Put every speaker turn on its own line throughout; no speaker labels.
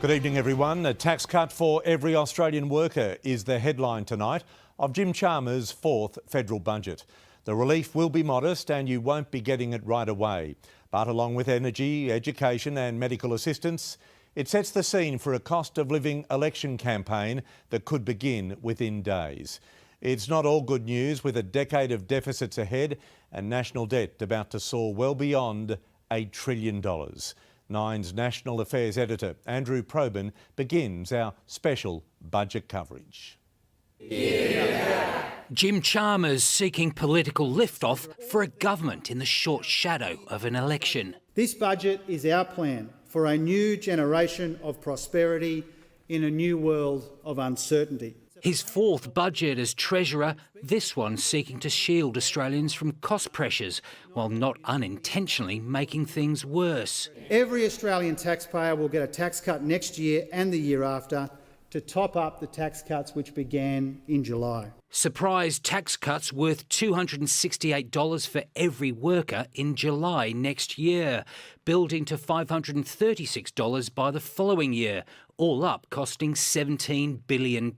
Good evening, everyone. A tax cut for every Australian worker is the headline tonight of Jim Chalmers' fourth federal budget. The relief will be modest and you won't be getting it right away. But along with energy, education and medical assistance, it sets the scene for a cost of living election campaign that could begin within days. It's not all good news, with a decade of deficits ahead and national debt about to soar well beyond $8 trillion. Nine's National Affairs editor Andrew Probyn begins our special budget coverage.
Jim Chalmers seeking political liftoff for a government in the short shadow of an election.
This budget is our plan for a new generation of prosperity in a new world of uncertainty.
His fourth budget as Treasurer, this one seeking to shield Australians from cost pressures while not unintentionally making things worse.
Every Australian taxpayer will get a tax cut next year and the year after to top up the tax cuts which began in July.
Surprise tax cuts worth $268 for every worker in July next year, building to $536 by the following year, all up costing $17 billion.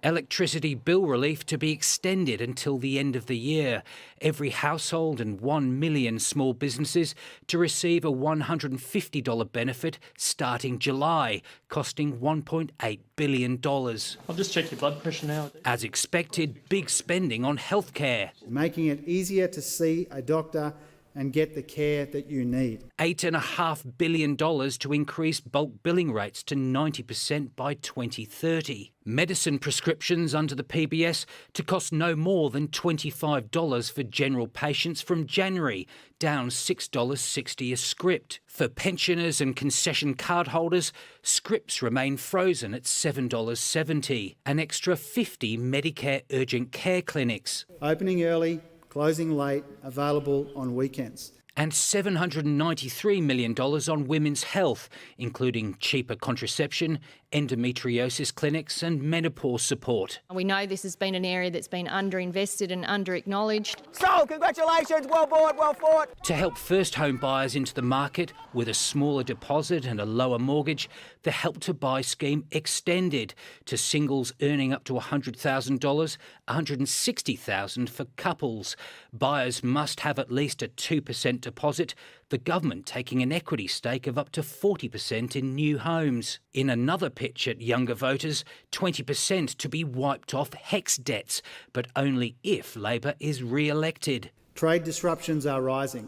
Electricity bill relief to be extended until the end of the year. Every household and 1 million small businesses to receive a $150 benefit starting July, costing $1.8 billion.
I'll just check your blood pressure now.
As expected, big spending on healthcare.
Making it easier to see a doctor and get the care that you need.
$8.5 billion to increase bulk billing rates to 90% by 2030. Medicine prescriptions under the PBS to cost no more than $25 for general patients from January, down $6.60 a script. For pensioners and concession card holders, scripts remain frozen at $7.70. An extra 50 Medicare urgent care clinics.
Opening early, closing late, available on weekends.
And $793 million on women's health, including cheaper contraception, endometriosis clinics and menopause support.
We know this has been an area that's been underinvested and under-acknowledged.
So, congratulations, well bought, well fought.
To help first home buyers into the market with a smaller deposit and a lower mortgage, the Help to Buy scheme extended to singles earning up to $100,000, $160,000 for couples. Buyers must have at least a 2% deposit, the government taking an equity stake of up to 40% in new homes. In another pitch at younger voters, 20% to be wiped off HEX debts, but only if Labor is re-elected.
Trade disruptions are rising.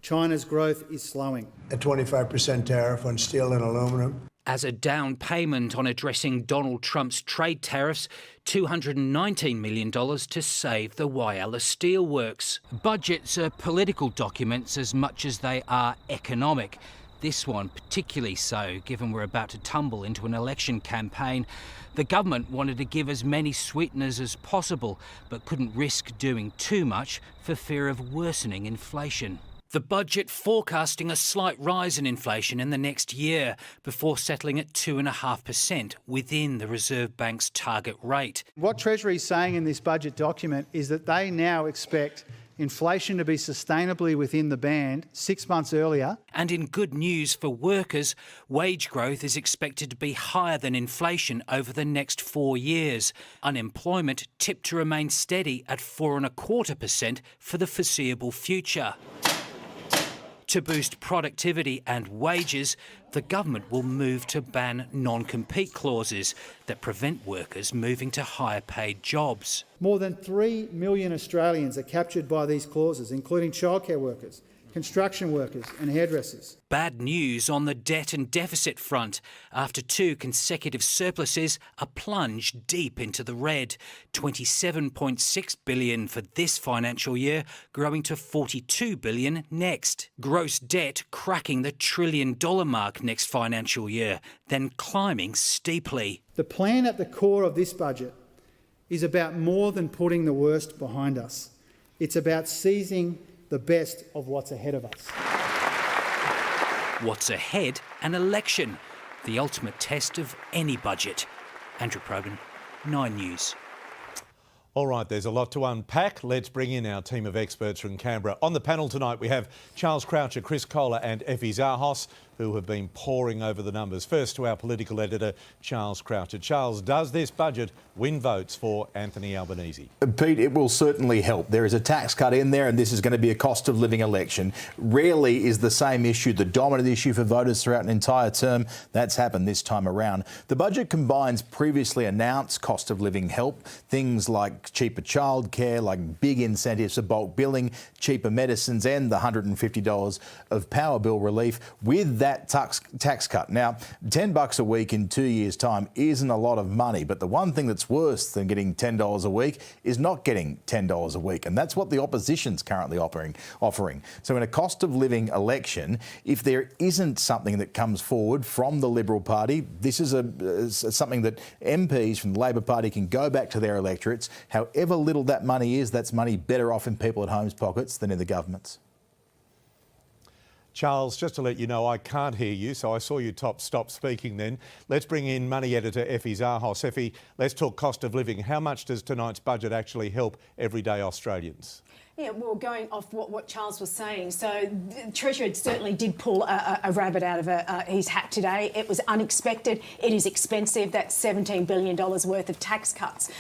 China's growth is slowing.
A 25% tariff on steel and aluminium.
As a down payment on addressing Donald Trump's trade tariffs, $219 million to save the Whyalla Steelworks. Budgets are political documents as much as they are economic. This one particularly so, given we're about to tumble into an election campaign. The government wanted to give as many sweeteners as possible, but couldn't risk doing too much for fear of worsening inflation. The budget forecasting a slight rise in inflation in the next year before settling at 2.5% within the Reserve Bank's target rate.
What Treasury is saying in this budget document is that they now expect inflation to be sustainably within the band 6 months earlier.
And in good news for workers, wage growth is expected to be higher than inflation over the next 4 years. Unemployment tipped to remain steady at 4.25% for the foreseeable future. To boost productivity and wages, the government will move to ban non-compete clauses that prevent workers moving to higher paid jobs.
More than 3 million Australians are captured by these clauses, including childcare workers, construction workers and hairdressers.
Bad news on the debt and deficit front. After 2 consecutive surpluses, a plunge deep into the red. $27.6 billion for this financial year, growing to $42 billion next. Gross debt cracking the $1 trillion mark next financial year, then climbing steeply.
The plan at the core of this budget is about more than putting the worst behind us. It's about seizing the best of what's ahead of us.
What's ahead? An election. The ultimate test of any budget. Andrew Probyn, 9 News.
All right, there's a lot to unpack. Let's bring in our team of experts from Canberra. On the panel tonight, we have Charles Croucher, Chris Kohler and Effie Zahos. who have been poring over the numbers. First to our political editor, Charles Croucher. Charles, does this budget win votes for Anthony Albanese?
Pete, it will certainly help. There is a tax cut in there, and this is going to be a cost of living election. Rarely is the same issue the dominant issue for voters throughout an entire term. That's happened this time around. The budget combines previously announced cost of living help, things like cheaper childcare, like big incentives for bulk billing, cheaper medicines, and the $150 of power bill relief with that tax cut. Now, $10 a week in 2 years' time isn't a lot of money, but the one thing that's worse than getting $10 a week is not getting $10 a week, and that's what the opposition's currently offering. So in a cost of living election, if there isn't something that comes forward from the Liberal Party, this is something that MPs from the Labor Party can go back to their electorates. However little that money is, that's money better off in people at home's pockets than in the government's.
Charles, just to let you know, I can't hear you, so I saw you stop speaking then. Let's bring in money editor Effie Zahos. Effie, let's talk cost of living. How much does tonight's budget actually help everyday Australians?
Yeah, well, going off what Charles was saying, so the Treasurer certainly did pull a rabbit out of his hat today. It was unexpected. It is expensive. That's $17 billion worth of tax cuts.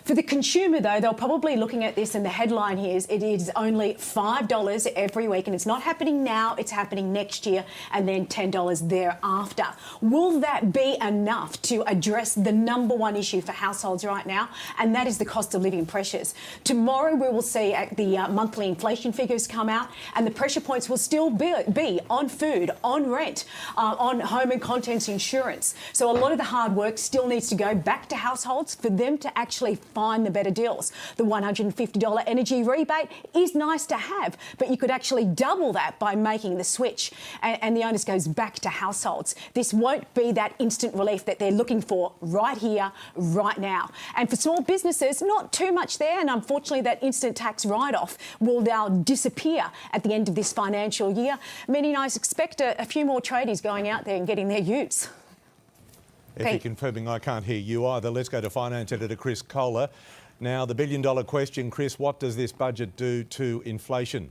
For the consumer, though, they're probably looking at this, and the headline here is it is only $5 every week, and it's not happening now, it's happening next year, and then $10 thereafter. Will that be enough to address the number one issue for households right now, and that is the cost of living pressures? Tomorrow we will see the monthly inflation figures come out, and the pressure points will still be on food, on rent, on home and contents insurance. So a lot of the hard work still needs to go back to households for them to actually find the better deals. The $150 energy rebate is nice to have, but you could actually double that by making the switch, and the onus goes back to households. This won't be that instant relief that they're looking for right here, right now. And for small businesses, not too much there, and unfortunately that instant tax write-off will now disappear at the end of this financial year. Many of us expect a few more tradies going out there and getting their utes.
Effie confirming I can't hear you either. Let's go to finance editor Chris Kohler. Now, the billion-dollar question, Chris, what does this budget do to inflation?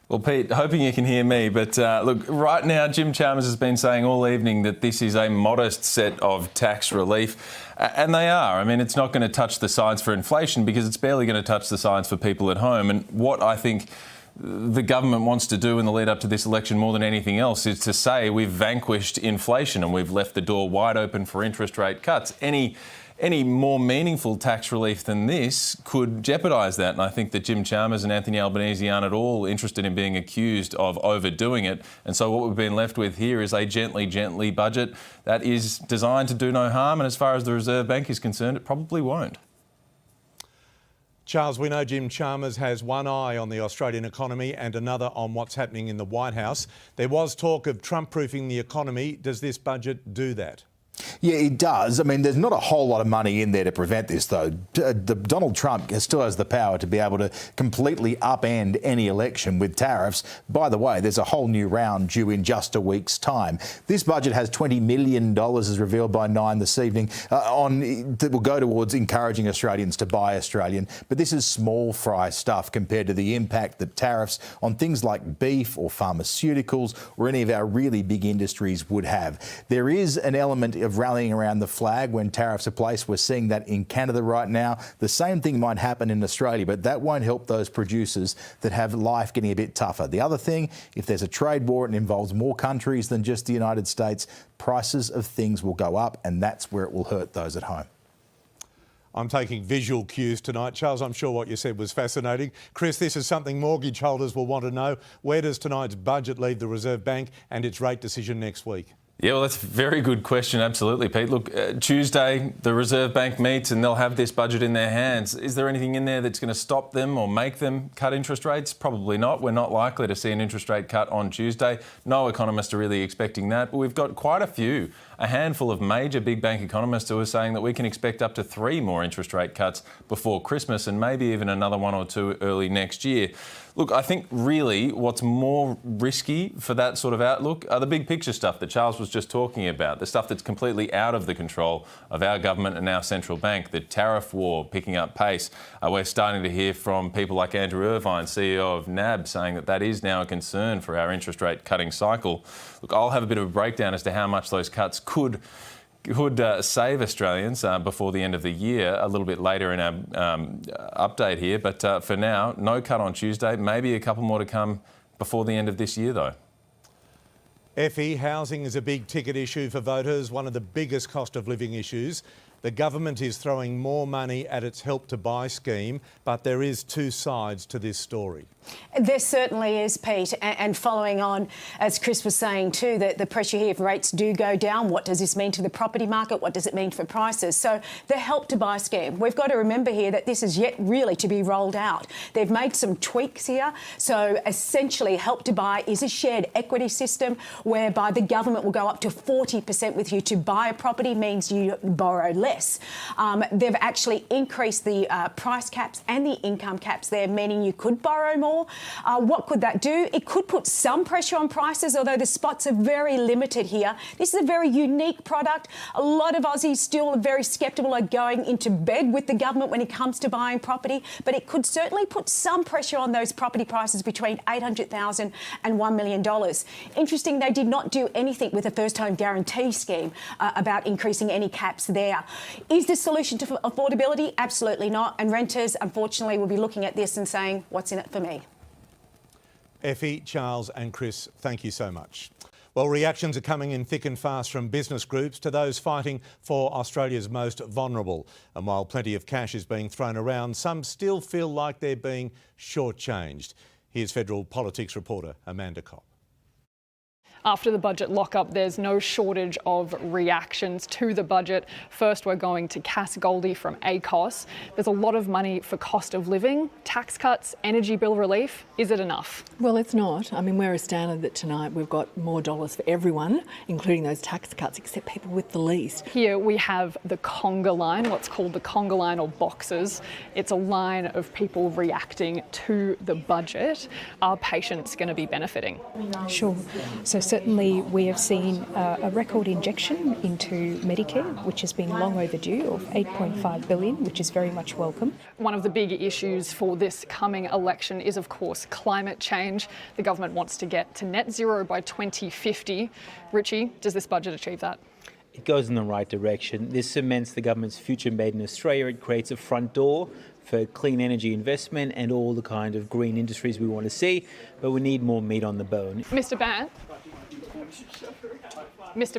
Well, Pete, hoping you can hear me, but look, right now Jim Chalmers has been saying all evening that this is a modest set of tax relief, and they are. I mean, it's not going to touch the sides for inflation because it's barely going to touch the sides for people at home. And what I think the government wants to do in the lead up to this election more than anything else is to say we've vanquished inflation and we've left the door wide open for interest rate cuts. Any more meaningful tax relief than this could jeopardise that. And I think that Jim Chalmers and Anthony Albanese aren't at all interested in being accused of overdoing it. And so what we've been left with here is a gently budget that is designed to do no harm. And as far as the Reserve Bank is concerned, it probably won't.
Charles, we know Jim Chalmers has one eye on the Australian economy and another on what's happening in the White House. There was talk of Trump-proofing the economy. Does this budget do that?
Yeah, it does. I mean, there's not a whole lot of money in there to prevent this, though. Donald Trump still has the power to be able to completely upend any election with tariffs. By the way, there's a whole new round due in just a week's time. This budget has $20 million, as revealed by Nine this evening, that will go towards encouraging Australians to buy Australian. But this is small fry stuff compared to the impact that tariffs on things like beef or pharmaceuticals or any of our really big industries would have. There is an element of rallying around the flag when tariffs are placed. We're seeing that in Canada right now. The same thing might happen in Australia, but that won't help those producers that have life getting a bit tougher. The other thing, if there's a trade war and involves more countries than just the United States, prices of things will go up, and that's where it will hurt those at home.
I'm taking visual cues tonight. Charles, I'm sure what you said was fascinating. Chris, this is something mortgage holders will want to know. Where does tonight's budget leave the Reserve Bank and its rate decision next week?
Yeah, well, that's a very good question. Absolutely, Pete. Look, Tuesday, the Reserve Bank meets and they'll have this budget in their hands. Is there anything in there that's going to stop them or make them cut interest rates? Probably not. We're not likely to see an interest rate cut on Tuesday. No economists are really expecting that, but we've got quite a few a handful of major big bank economists who are saying that we can expect up to 3 more interest rate cuts before Christmas and maybe even another 1 or 2 early next year. Look, I think really what's more risky for that sort of outlook are the big picture stuff that Charles was just talking about, the stuff that's completely out of the control of our government and our central bank, the tariff war picking up pace. We're starting to hear from people like Andrew Irvine, CEO of NAB, saying that that is now a concern for our interest rate cutting cycle. Look, I'll have a bit of a breakdown as to how much those cuts could save Australians before the end of the year a little bit later in our update here. But for now, no cut on Tuesday, maybe a couple more to come before the end of this year though.
Effie, housing is a big ticket issue for voters, one of the biggest cost of living issues. The government is throwing more money at its Help to Buy scheme, but there is 2 sides to this story.
There certainly is, Pete, and following on, as Chris was saying too, that the pressure here, if rates do go down, what does this mean to the property market? What does it mean for prices? So the Help to Buy scheme, we've got to remember here that this is yet really to be rolled out. They've made some tweaks here. So essentially, Help to Buy is a shared equity system whereby the government will go up to 40% with you to buy a property, means you borrow less. They've actually increased the price caps and the income caps there, meaning you could borrow more. What could that do? It could put some pressure on prices, although the spots are very limited here. This is a very unique product. A lot of Aussies still are very sceptical of going into bed with the government when it comes to buying property, but it could certainly put some pressure on those property prices between $800,000 and $1 million. Interesting, they did not do anything with the first home guarantee scheme about increasing any caps there. Is this solution to affordability? Absolutely not. And renters, unfortunately, will be looking at this and saying, what's in it for me?
Effie, Charles and Chris, thank you so much. Well, reactions are coming in thick and fast from business groups to those fighting for Australia's most vulnerable. And while plenty of cash is being thrown around, some still feel like they're being shortchanged. Here's federal politics reporter Amanda Kopp.
After the budget lockup, there's no shortage of reactions to the budget. First, we're going to Cass Goldie from ACOS. There's a lot of money for cost of living, tax cuts, energy bill relief. Is it enough?
Well, it's not. I mean, we're astounded that tonight we've got more dollars for everyone, including those tax cuts, except people with the least.
Here we have the conga line, what's called the conga line or boxes. It's a line of people reacting to the budget. Are patients going to be benefiting?
Sure. So certainly we have seen a record injection into Medicare, which has been long overdue, of $8.5 billion, which is very much welcome.
One of the big issues for this coming election is, of course, climate change. The government wants to get to net zero by 2050. Richie, does this budget achieve that?
It goes in the right direction. This cements the government's future made in Australia. It creates a front door for clean energy investment and all the kind of green industries we want to see, but we need more meat on the bone.
Mr.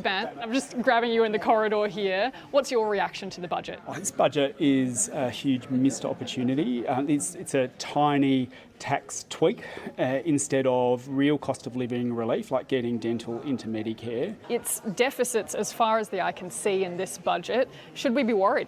Bant, I'm just grabbing you in the corridor here. What's your reaction to the budget?
This budget is a huge missed opportunity. It's a tiny tax tweak instead of real cost of living relief, like getting dental into Medicare.
It's deficits as far as the eye can see in this budget. Should we be worried?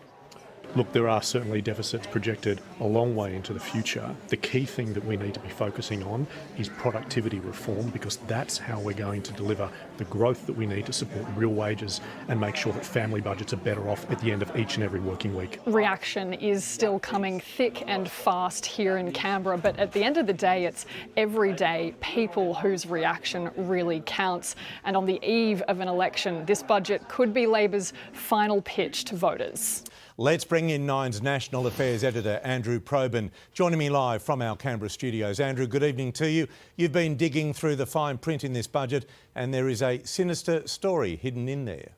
Look, there are certainly deficits projected a long way into the future. The key thing that we need to be focusing on is productivity reform, because that's how we're going to deliver the growth that we need to support real wages and make sure that family budgets are better off at the end of each and every working week.
Reaction is still coming thick and fast here in Canberra, but at the end of the day, it's everyday people whose reaction really counts. And on the eve of an election, this budget could be Labor's final pitch to voters.
Let's bring in Nine's National Affairs Editor, Andrew Probyn, joining me live from our Canberra studios. Andrew, good evening to you. You've been digging through the fine print in this budget, and there is a sinister story hidden in there.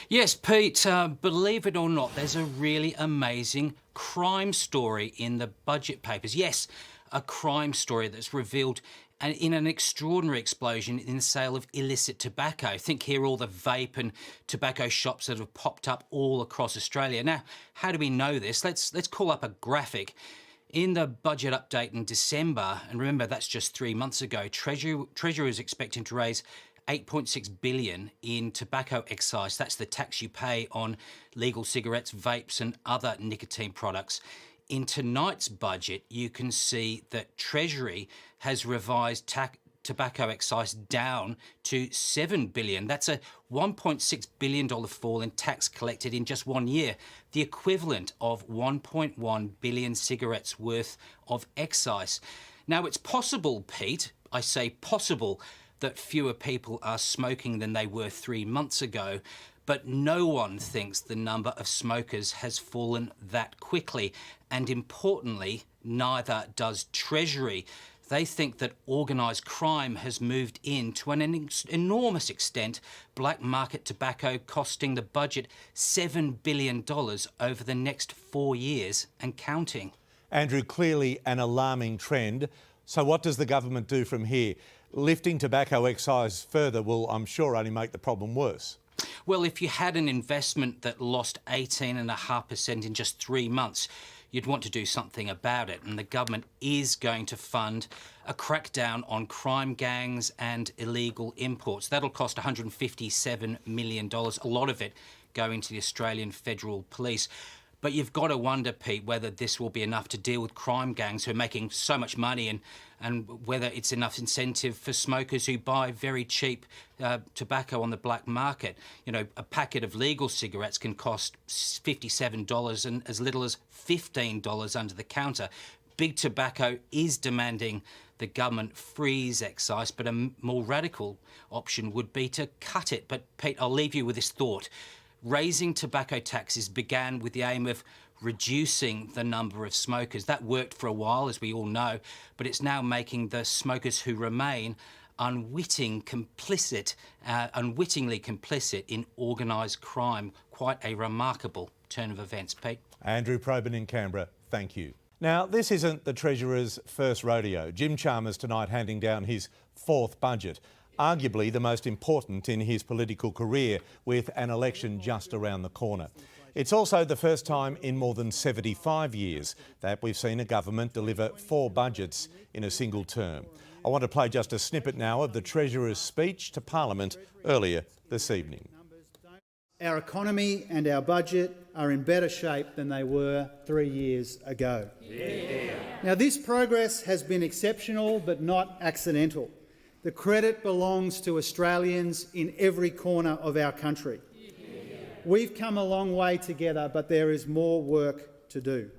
Yes, Pete, believe it or not, there's a really amazing crime story in the budget papers. Yes, a crime story that's revealed in an extraordinary explosion in the sale of illicit tobacco. Think here all the vape and tobacco shops that have popped up all across Australia. Now, how do we know this? Let's call up a graphic. In the budget update in December, and remember that's just 3 months ago, Treasury is expecting to raise $8.6 billion in tobacco excise. That's the tax you pay on legal cigarettes, vapes and other nicotine products. In tonight's budget, you can see that Treasury has revised tobacco excise down to $7 billion. That's a $1.6 billion fall in tax collected in just 1 year, the equivalent of 1.1 billion cigarettes worth of excise. Now, it's possible, Pete, I say possible, that fewer people are smoking than they were 3 months ago, but no one thinks the number of smokers has fallen that quickly. And importantly, neither does Treasury. They think that organised crime has moved in to an enormous extent, black market tobacco costing the budget $7 billion over the next 4 years and counting.
Andrew, clearly an alarming trend. So what does the government do from here? Lifting tobacco excise further will, I'm sure, only make the problem worse.
Well, if you had an investment that lost 18.5% in just 3 months, you'd want to do something about it. And the government is going to fund a crackdown on crime gangs and illegal imports. That'll cost $157 million, a lot of it going to the Australian Federal Police. But you've got to wonder, Pete, whether this will be enough to deal with crime gangs who are making so much money and whether it's enough incentive for smokers who buy very cheap tobacco on the black market. You know, a packet of legal cigarettes can cost $57 and as little as $15 under the counter. Big Tobacco is demanding the government freeze excise, but a more radical option would be to cut it. But, Pete, I'll leave you with this thought. Raising tobacco taxes began with the aim of reducing the number of smokers. That worked for a while, as we all know, but it's now making the smokers who remain unwittingly complicit in organised crime. Quite a remarkable turn of events, Pete.
Andrew Probyn in Canberra, thank you. Now, this isn't the Treasurer's first rodeo. Jim Chalmers tonight handing down his fourth budget, arguably the most important in his political career, with an election just around the corner. It's also the first time in more than 75 years that we've seen a government deliver 4 budgets in a single term. I want to play just a snippet now of the Treasurer's speech to Parliament earlier this evening.
Our economy and our budget are in better shape than they were 3 years ago. Yeah. Now, this progress has been exceptional but not accidental. The credit belongs to Australians in every corner of our country. We've come a long way together, but there is more work to do.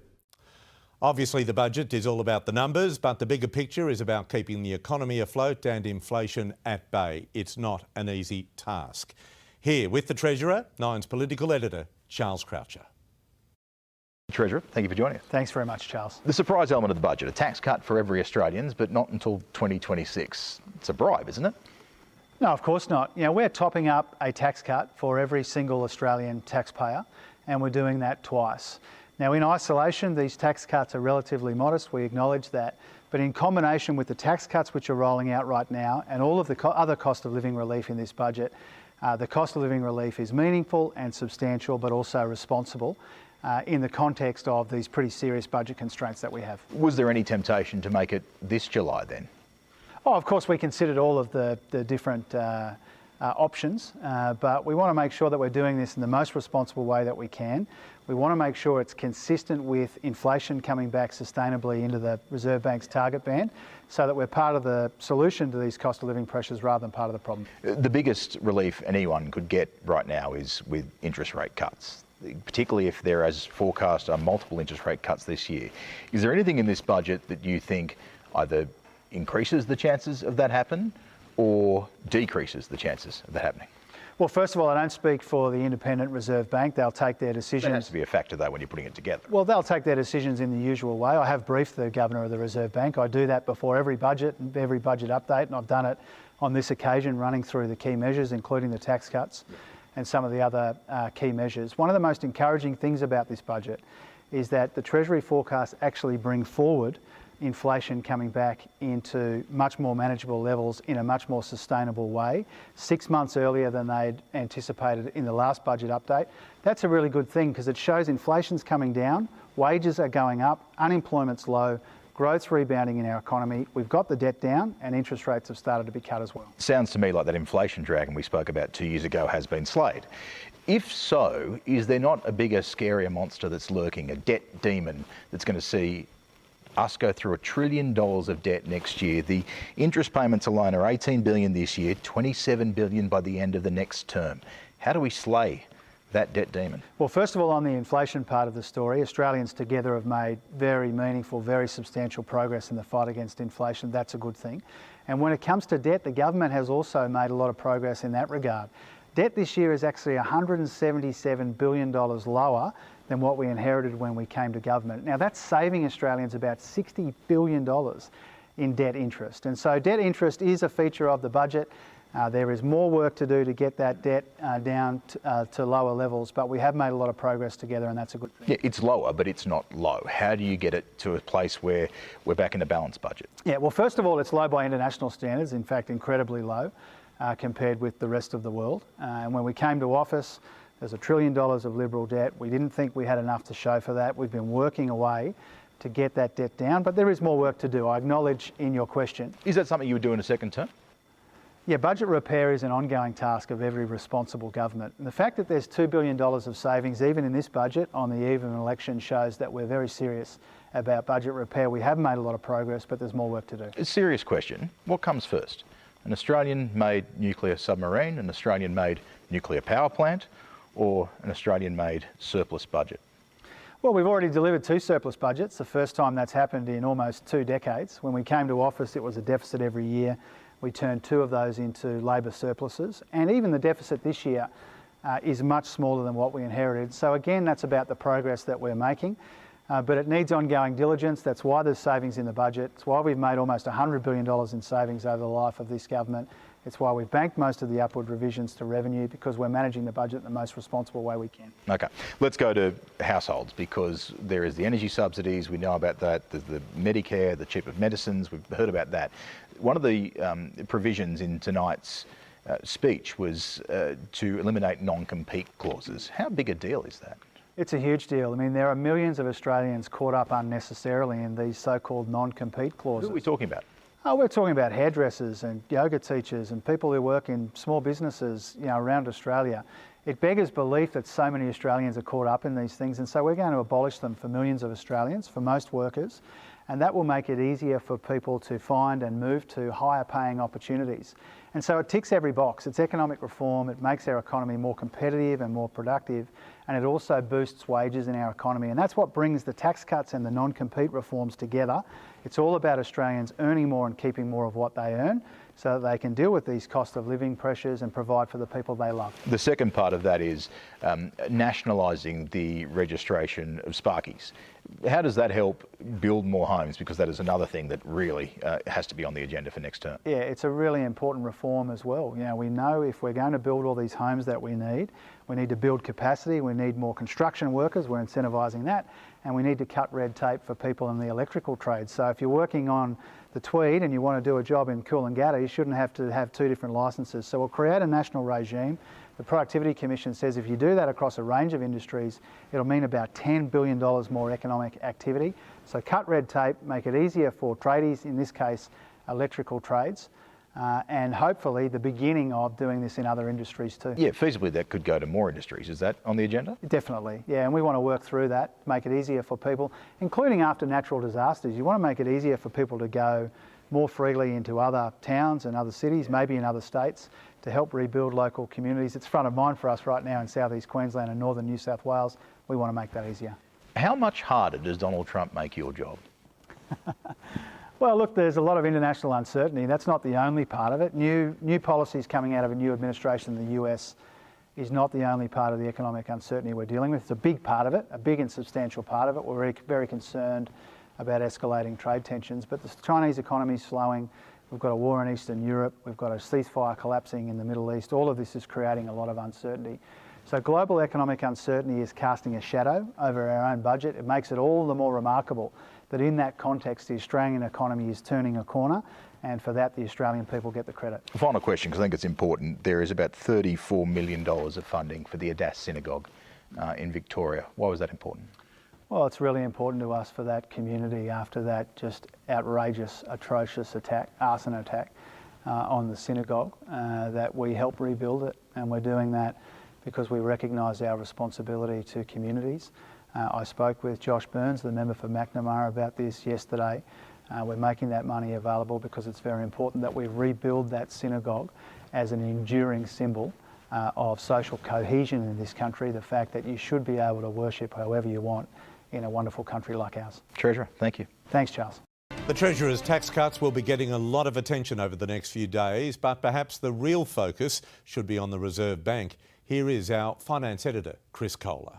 Obviously, the budget is all about the numbers, but the bigger picture is about keeping the economy afloat and inflation at bay. It's not an easy task. Here with the Treasurer, Nine's political editor, Charles Croucher.
Treasurer, thank you for joining us.
Thanks very much, Charles.
The surprise element of the budget, a tax cut for every Australian, but not until 2026. It's a bribe, isn't it?
No, of course not. You know, we're topping up a tax cut for every single Australian taxpayer, and we're doing that twice. Now, in isolation, these tax cuts are relatively modest, we acknowledge that, but in combination with the tax cuts which are rolling out right now and all of the other cost of living relief in this budget, the cost of living relief is meaningful and substantial, but also responsible in the context of these pretty serious budget constraints that we have.
Was there any temptation to make it this July then?
Oh, of course, we considered all of the different options, but we want to make sure that we're doing this in the most responsible way that we can. We want to make sure it's consistent with inflation coming back sustainably into the Reserve Bank's target band, so that we're part of the solution to these cost of living pressures rather than part of the problem.
The biggest relief anyone could get right now is with interest rate cuts, particularly if there, as forecast, are multiple interest rate cuts this year. Is there anything in this budget that you think either increases the chances of that happen or decreases the chances of that happening?
Well, first of all, I don't speak for the Independent Reserve Bank. They'll take their decisions.
That has to be a factor, though, when you're putting it together.
Well, they'll take their decisions in the usual way. I have briefed the Governor of the Reserve Bank. I do that before every budget update, and I've done it on this occasion, running through the key measures, including the tax cuts and some of the other key measures. One of the most encouraging things about this budget is that the Treasury forecasts actually bring forward inflation coming back into much more manageable levels in a much more sustainable way, 6 months earlier than they'd anticipated in the last budget update. That's a really good thing because it shows inflation's coming down, wages are going up, unemployment's low, growth's rebounding in our economy, we've got the debt down and interest rates have started to be cut as well.
Sounds to me like that inflation dragon we spoke about 2 years ago has been slayed. If so, is there not a bigger, scarier monster that's lurking, a debt demon that's going to see us go through $1 trillion of debt next year. The interest payments alone are $18 billion this year, $27 billion by the end of the next term. How do we slay that debt demon?
Well, first of all, on the inflation part of the story, Australians together have made very meaningful, very substantial progress in the fight against inflation. That's a good thing. And when it comes to debt, the government has also made a lot of progress in that regard. Debt this year is actually $177 billion lower than what we inherited when we came to government. Now, that's saving Australians about $60 billion in debt interest. And so debt interest is a feature of the budget. There is more work to do to get that debt down to lower levels, but we have made a lot of progress together, and that's a good thing.
Yeah, it's lower, but it's not low. How do you get it to a place where we're back in a balanced budget?
Yeah, well, first of all, it's low by international standards, in fact, incredibly low compared with the rest of the world. And when we came to office, there's $1 trillion of Liberal debt. We didn't think we had enough to show for that. We've been working away to get that debt down, but there is more work to do. I acknowledge in your question.
Is that something you would do in a second term?
Yeah, budget repair is an ongoing task of every responsible government. And the fact that there's $2 billion of savings, even in this budget, on the eve of an election, shows that we're very serious about budget repair. We have made a lot of progress, but there's more work to do.
A serious question. What comes first? An Australian-made nuclear submarine, an Australian-made nuclear power plant, or an Australian-made surplus budget?
Well, we've already delivered 2 surplus budgets, the first time that's happened in almost 2 decades. When we came to office, it was a deficit every year. We turned 2 of those into Labor surpluses, and even the deficit this year is much smaller than what we inherited. So again, that's about the progress that we're making, but it needs ongoing diligence. That's why there's savings in the budget. It's why we've made almost $100 billion in savings over the life of this government. It's why we've banked most of the upward revisions to revenue, because we're managing the budget in the most responsible way we can.
Okay, let's go to households, because there is the energy subsidies, we know about that, there's the Medicare, the cheaper medicines, we've heard about that. One of the provisions in tonight's speech was to eliminate non-compete clauses. How big a deal is that?
It's a huge deal. I mean, there are millions of Australians caught up unnecessarily in these so-called non-compete clauses.
Who are we talking about?
Oh, we're talking about hairdressers and yoga teachers and people who work in small businesses, around Australia. It beggars belief that so many Australians are caught up in these things, and so we're going to abolish them for millions of Australians, for most workers, and that will make it easier for people to find and move to higher paying opportunities. And so it ticks every box. It's economic reform, it makes our economy more competitive and more productive, and it also boosts wages in our economy. And that's what brings the tax cuts and the non-compete reforms together. It's all about Australians earning more and keeping more of what they earn, so that they can deal with these cost of living pressures and provide for the people they love.
The second part of that is nationalising the registration of Sparkies. How does that help build more homes? Because that is another thing that really has to be on the agenda for next term.
Yeah, it's a really important reform as well. We know if we're going to build all these homes that we need to build capacity, we need more construction workers, we're incentivising that, and we need to cut red tape for people in the electrical trades. So if you're working on the Tweed and you want to do a job in Coolangatta, you shouldn't have to have 2 different licences. So we'll create a national regime. The Productivity Commission says if you do that across a range of industries, it'll mean about $10 billion more economic activity. So cut red tape, make it easier for tradies, in this case electrical trades, and hopefully the beginning of doing this in other industries too.
Yeah, feasibly that could go to more industries. Is that on the agenda?
Definitely, yeah, and we want to work through that, make it easier for people, including after natural disasters. You want to make it easier for people to go more freely into other towns and other cities, maybe in other states, to help rebuild local communities. It's front of mind for us right now in South East Queensland and northern New South Wales. We want to make that easier.
How much harder does Donald Trump make your job?
Well, look, there's a lot of international uncertainty. That's not the only part of it. New policies coming out of a new administration in the US is not the only part of the economic uncertainty we're dealing with. It's a big part of it, a big and substantial part of it. We're very, very concerned about escalating trade tensions, but the Chinese economy is slowing. We've got a war in Eastern Europe. We've got a ceasefire collapsing in the Middle East. All of this is creating a lot of uncertainty. So global economic uncertainty is casting a shadow over our own budget. It makes it all the more remarkable that in that context, the Australian economy is turning a corner, and for that, the Australian people get the credit.
Final question, because I think it's important. There is about $34 million of funding for the Adass Synagogue in Victoria. Why was that important?
Well, it's really important to us for that community after that just outrageous, atrocious attack, arson attack on the synagogue, that we help rebuild it, and we're doing that because we recognise our responsibility to communities. I spoke with Josh Burns, the member for Macnamara, about this yesterday. We're making that money available because it's very important that we rebuild that synagogue as an enduring symbol of social cohesion in this country, the fact that you should be able to worship however you want in a wonderful country like ours.
Treasurer, thank you.
Thanks, Charles.
The Treasurer's tax cuts will be getting a lot of attention over the next few days, but perhaps the real focus should be on the Reserve Bank. Here is our finance editor, Chris Kohler.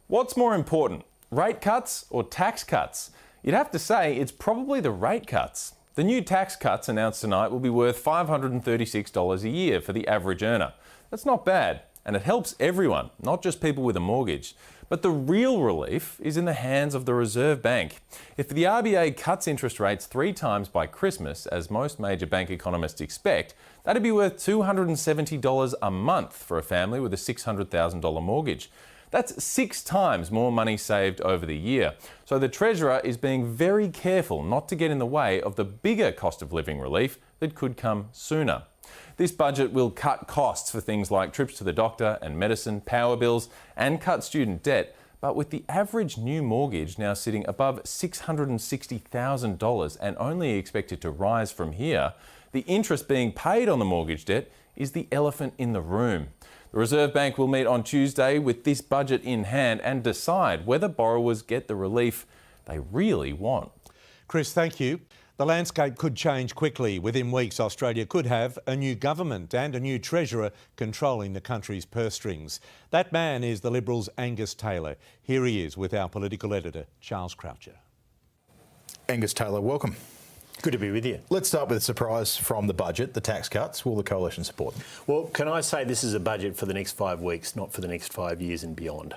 What's more important, rate cuts or tax cuts? You'd have to say it's probably the rate cuts. The new tax cuts announced tonight will be worth $536 a year for the average earner. That's not bad, and it helps everyone, not just people with a mortgage. But the real relief is in the hands of the Reserve Bank. If the RBA cuts interest rates 3 times by Christmas, as most major bank economists expect, that'd be worth $270 a month for a family with a $600,000 mortgage. That's 6 times more money saved over the year. So the Treasurer is being very careful not to get in the way of the bigger cost of living relief that could come sooner. This budget will cut costs for things like trips to the doctor and medicine, power bills, and cut student debt. But with the average new mortgage now sitting above $660,000 and only expected to rise from here, the interest being paid on the mortgage debt is the elephant in the room. The Reserve Bank will meet on Tuesday with this budget in hand and decide whether borrowers get the relief they really want.
Chris, thank you. The landscape could change quickly. Within weeks, Australia could have a new government and a new Treasurer controlling the country's purse strings. That man is the Liberals' Angus Taylor. Here he is with our political editor, Charles Croucher.
Angus Taylor, welcome.
Good to be with you.
Let's start with a surprise from the budget, the tax cuts. Will the Coalition support them?
Well, can I say this is a budget for the next 5 weeks, not for the next 5 years and beyond.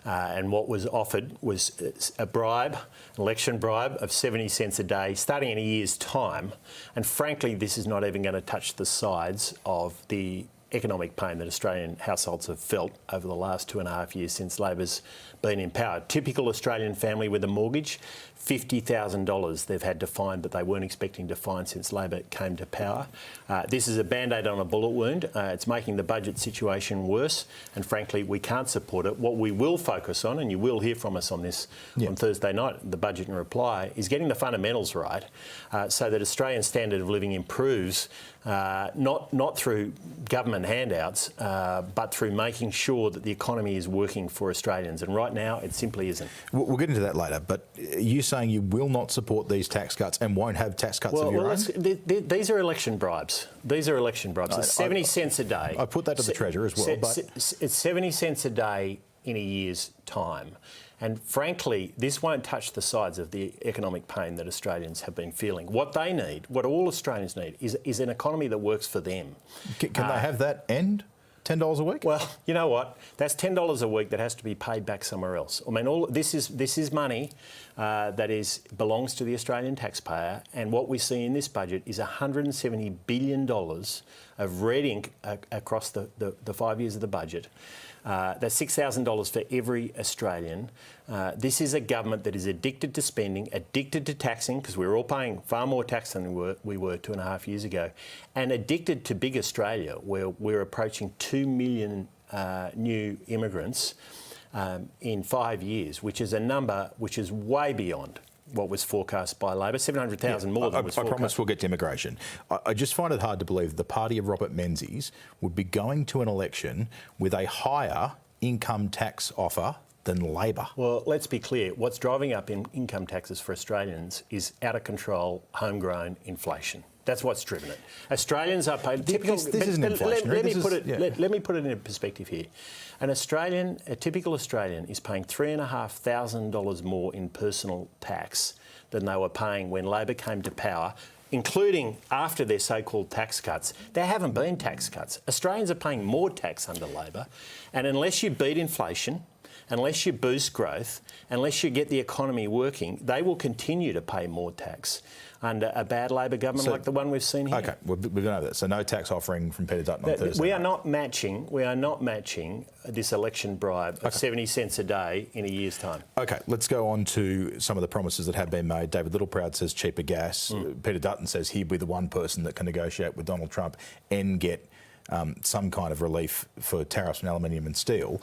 And what was offered was a bribe, an election bribe of 70 cents a day, starting in a year's time. And frankly, this is not even going to touch the sides of the economic pain that Australian households have felt over the last 2.5 years since Labor's been in power. Typical Australian family with a mortgage, $50,000 they've had to find that they weren't expecting to find since Labor came to power. This is a band-aid on a bullet wound. It's making the budget situation worse, and frankly, we can't support it. What we will focus on, and you will hear from us on this on Thursday night, the Budget in Reply, is getting the fundamentals right so that Australian standard of living improves, not through government handouts, but through making sure that the economy is working for Australians. And right now, it simply isn't.
We'll get into that later, but you saying you will not support these tax cuts and won't have tax cuts of your own?
These are election bribes. These are election bribes. It's 70 cents a day.
I put that to the Treasurer as well. But
it's 70 cents a day in a year's time. And frankly, this won't touch the sides of the economic pain that Australians have been feeling. What they need, what all Australians need, is an economy that works for them.
Can they have that end? $10 a week?
Well, you know what? That's $10 a week that has to be paid back somewhere else. I mean, this is money that belongs to the Australian taxpayer, and what we see in this budget is $170 billion of red ink across the 5 years of the budget. That's $6,000 for every Australian. This is a government that is addicted to spending, addicted to taxing, because we're all paying far more tax than we were 2.5 years ago, and addicted to Big Australia, where we're approaching 2 million new immigrants in 5 years, which is a number which is way beyond what was forecast by Labor, 700,000 more than was forecast.
I promise we'll get to immigration. I just find it hard to believe the party of Robert Menzies would be going to an election with a higher income tax offer than Labor.
Well, let's be clear. What's driving up income taxes for Australians is out-of-control, homegrown inflation. That's what's driven it. Australians are paid...
This isn't inflationary.
Let me put it in perspective here. A typical Australian is paying $3,500 more in personal tax than they were paying when Labor came to power, including after their so-called tax cuts. There haven't been tax cuts. Australians are paying more tax under Labor, and unless you beat inflation, unless you boost growth, unless you get the economy working, they will continue to pay more tax under a bad Labor government like the one we've seen here.
OK, we've been over that. So no tax offering from Peter Dutton on Thursday.
We are not matching this election bribe of 70 cents a day in a year's time.
OK, let's go on to some of the promises that have been made. David Littleproud says cheaper gas. Peter Dutton says he'd be the one person that can negotiate with Donald Trump and get some kind of relief for tariffs on aluminium and steel.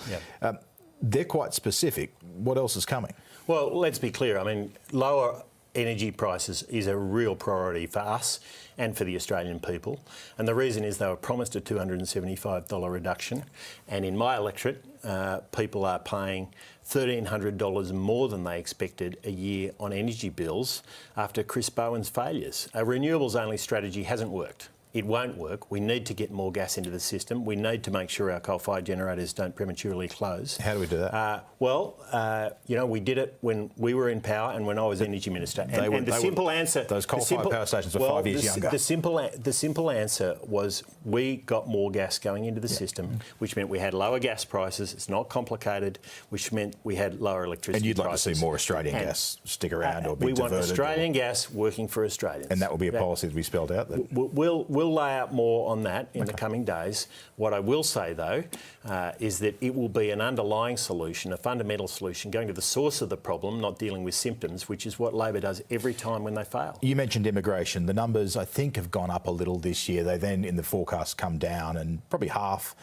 they're quite specific. What else is coming?
Well, let's be clear. I mean, lower energy prices is a real priority for us and for the Australian people. And the reason is they were promised a $275 reduction. And in my electorate, people are paying $1,300 more than they expected a year on energy bills after Chris Bowen's failures. A renewables-only strategy hasn't worked. It won't work. We need to get more gas into the system. We need to make sure our coal-fired generators don't prematurely close.
How do we do that?
We did it when we were in power and when I was Energy Minister. The simple answer...
Those coal-fired power stations were 5 years younger.
The simple answer was we got more gas going into the system, which meant we had lower gas prices. It's not complicated, which meant we had lower electricity prices.
And you'd like to see more Australian gas stick around or be diverted?
We want Australian gas working for Australians.
And that will be a policy to be spelled out?
We'll lay out more on that in the coming days. What I will say, though, is that it will be an underlying solution, a fundamental solution, going to the source of the problem, not dealing with symptoms, which is what Labor does every time when they fail.
You mentioned immigration. The numbers, I think, have gone up a little this year. They then, in the forecast, come down and probably half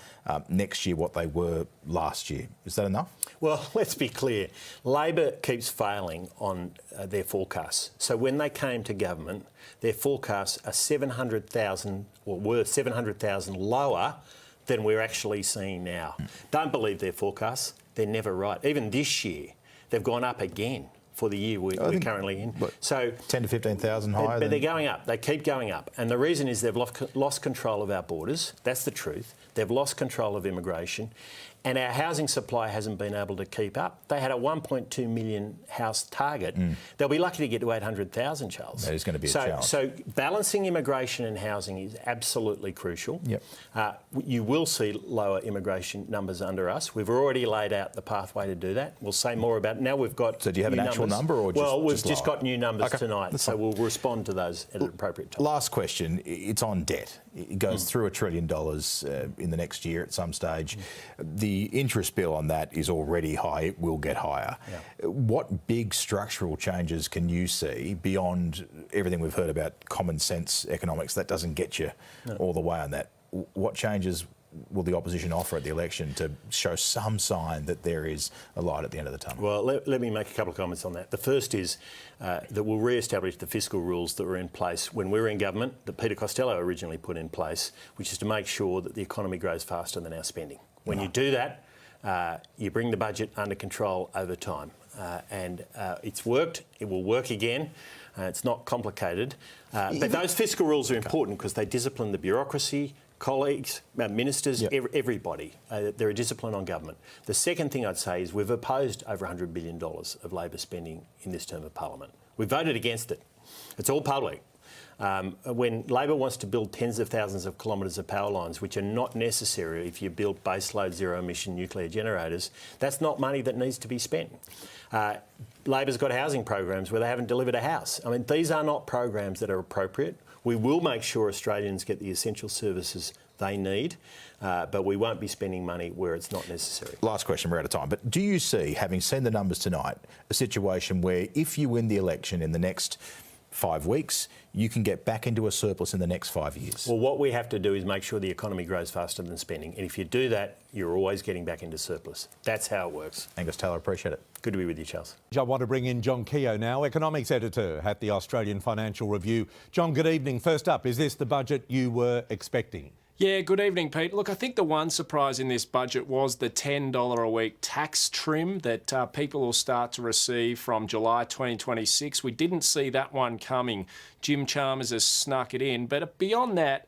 next year what they were last year. Is that enough?
Well, let's be clear. Labor keeps failing on their forecasts. So when they came to government, their forecasts are 700,000, or were 700,000 lower than we're actually seeing now. Don't believe their forecasts. They're never right. Even this year, they've gone up again for the year we're currently in. So
10 to 15,000 higher.
But they're going up. They keep going up. And the reason is they've lost control of our borders. That's the truth. They've lost control of immigration. And our housing supply hasn't been able to keep up. They had a 1.2 million house target. They'll be lucky to get to 800,000, Charles.
That is going to be a challenge.
So balancing immigration and housing is absolutely crucial.
Yep.
You will see lower immigration numbers under us. We've already laid out the pathway to do that. We'll say more about it. Now we've got
So do you have an actual number or just
Well, we've just
lower?
got new numbers
Okay,
tonight,
that's
so
fine.
we'll respond to those at an appropriate time.
Last question. It's on debt. It goes through $1 trillion in the next year at some stage. The interest bill on that is already high. It will get higher. What big structural changes can you see beyond everything we've heard about common sense economics? That doesn't get you all the way on that. What changes will the opposition offer at the election to show some sign that there is a light at the end of the tunnel?
Well, let me make a couple of comments on that. The first is that we'll re-establish the fiscal rules that were in place when we were in government, that Peter Costello originally put in place, which is to make sure that the economy grows faster than our spending. When you do that, you bring the budget under control over time. It's worked. It will work again. It's not complicated. But those fiscal rules are important because they discipline the bureaucracy, colleagues, ministers, everybody. They're a discipline on government. The second thing I'd say is we've opposed over $100 billion of Labor spending in this term of Parliament. We voted against it. It's all public. When Labor wants to build tens of thousands of kilometres of power lines, which are not necessary if you build baseload zero-emission nuclear generators, that's not money that needs to be spent. Labor's got housing programs where they haven't delivered a house. I mean, these are not programs that are appropriate. We will make sure Australians get the essential services they need, but we won't be spending money where it's not necessary.
Last question, we're out of time. But do you see, having seen the numbers tonight, a situation where if you win the election in the next 5 weeks, you can get back into a surplus in the next 5 years?
Well, what we have to do is make sure the economy grows faster than spending. And if you do that, you're always getting back into surplus. That's how it works.
Angus Taylor, appreciate it.
Good to be with you, Charles.
I want to bring in John Keogh now, economics editor at the Australian Financial Review. John, good evening. First up, is this the budget you were expecting?
Yeah, good evening, Pete. Look, I think the one surprise in this budget was the $10 a week tax trim that people will start to receive from July 2026. We didn't see that one coming. Jim Chalmers has snuck it in. But beyond that,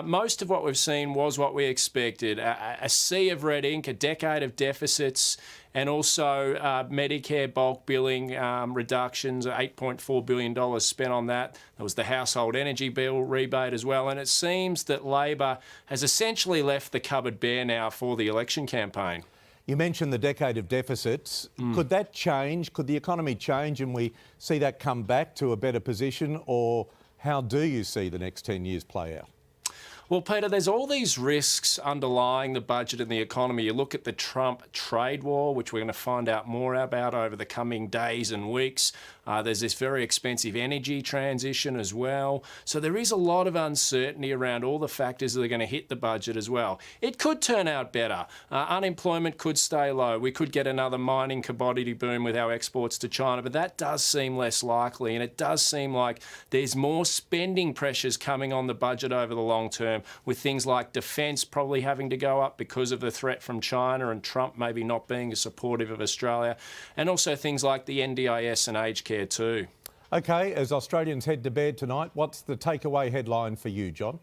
most of what we've seen was what we expected. A sea of red ink, a decade of deficits, and also Medicare bulk billing reductions, $8.4 billion spent on that. There was the household energy bill rebate as well. And it seems that Labor has essentially left the cupboard bare now for the election campaign.
You mentioned the decade of deficits. Could that change? Could the economy change and we see that come back to a better position? Or how do you see the next 10 years play out?
Well, Peter, there's all these risks underlying the budget and the economy. You look at the Trump trade war, which we're going to find out more about over the coming days and weeks. There's this very expensive energy transition as well. So there is a lot of uncertainty around all the factors that are going to hit the budget as well. It could turn out better. Unemployment could stay low. We could get another mining commodity boom with our exports to China, but that does seem less likely. And it does seem like there's more spending pressures coming on the budget over the long term, with things like defence probably having to go up because of the threat from China and Trump maybe not being as supportive of Australia, and also things like the NDIS and aged care too.
OK, as Australians head to bed tonight, what's the takeaway headline for you, John?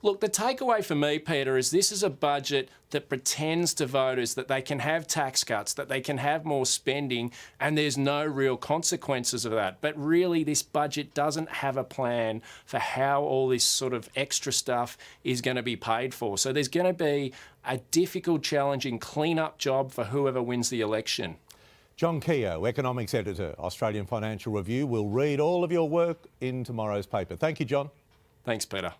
Look, the takeaway for me, Peter, is this is a budget that pretends to voters that they can have tax cuts, that they can have more spending, and there's no real consequences of that. But really, this budget doesn't have a plan for how all this sort of extra stuff is going to be paid for. So there's going to be a difficult, challenging clean-up job for whoever wins the election.
John Keogh, Economics Editor, Australian Financial Review, will read all of your work in tomorrow's paper. Thank you, John.
Thanks, Peter.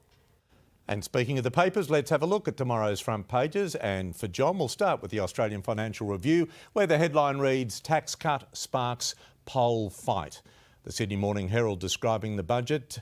And speaking of the papers, let's have a look at tomorrow's front pages. And for John, we'll start with the Australian Financial Review, where the headline reads, Tax Cut Sparks Poll Fight. The Sydney Morning Herald describing the budget,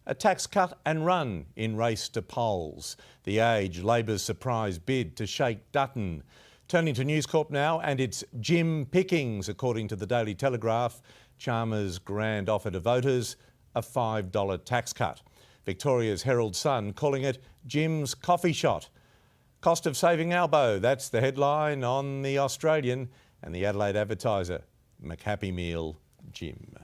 a tax cut and run in race to polls. The Age, Labor's surprise bid to shake Dutton. Turning to News Corp now, and it's Jim Pickings, according to the Daily Telegraph. Chalmers' grand offer to voters, a $5 tax cut. Victoria's Herald Sun calling it Jim's coffee shot. Cost of saving elbow, that's the headline on the Australian, and the Adelaide Advertiser, McHappy Meal Jim.